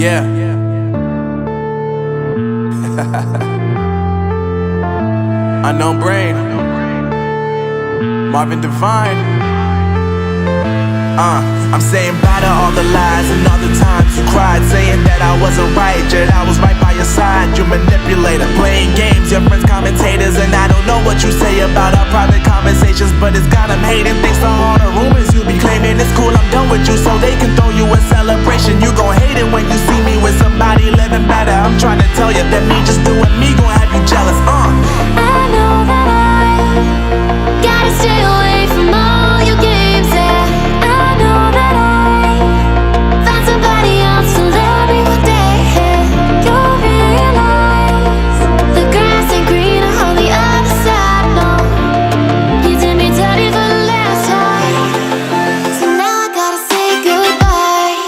Yeah. Unknown Brain, Marvin Divine. I'm saying bye to all the lies and all the times you cried, saying that I wasn't right, yet I was right by your side. You manipulator, playing games, your friends commentators, and I don't know what you say about our private conversations, but it's got them hating. Thanks to all the rumors you be claiming. It's cool, I'm done with you, so they can throw you a celebration. You gon' hate it when you see me with somebody living better. I'm trying to tell you that me just doing me gon' have you jealous. I know that I gotta stay away from all your games, yeah. I know that I found somebody else to love me one day, yeah. You'll realize the grass ain't greener on the other side, no. You did me dirty for the last time, so now I gotta say goodbye.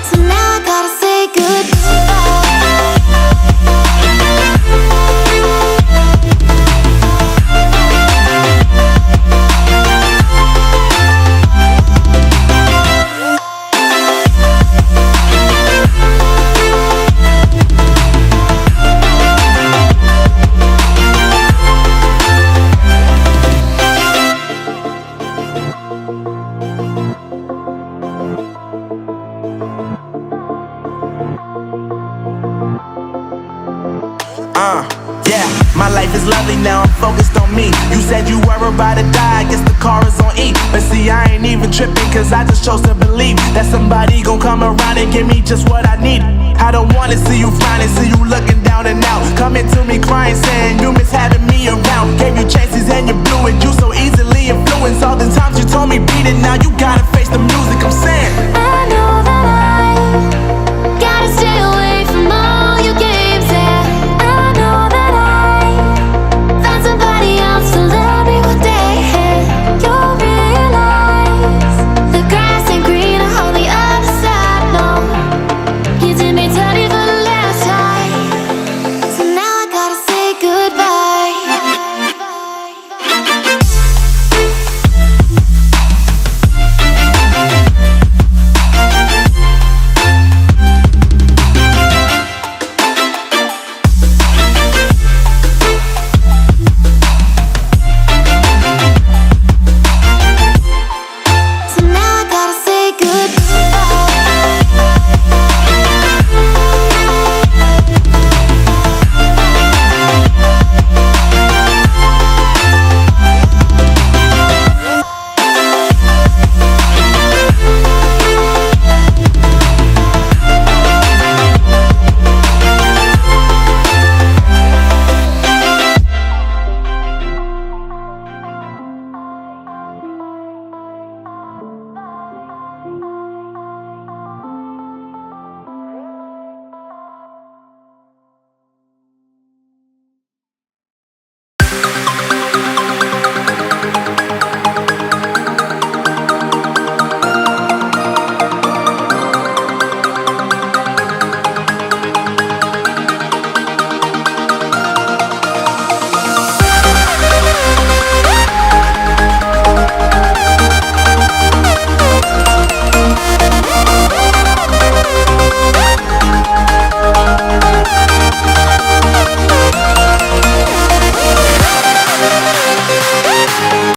So now I gotta say Yeah, my life is lovely now, I'm focused on me. You said you were about to die, I guess the car is on E. But see, I ain't even tripping, cause I just chose to believe that somebody gon' come around and give me just what I need. I don't wanna see you frowning, see you looking down and out, coming to me crying, saying you miss having me around. Gave you chances and you blew it, you so easily influenced. All the times you told me beat it, now you gotta face the music. I'm saying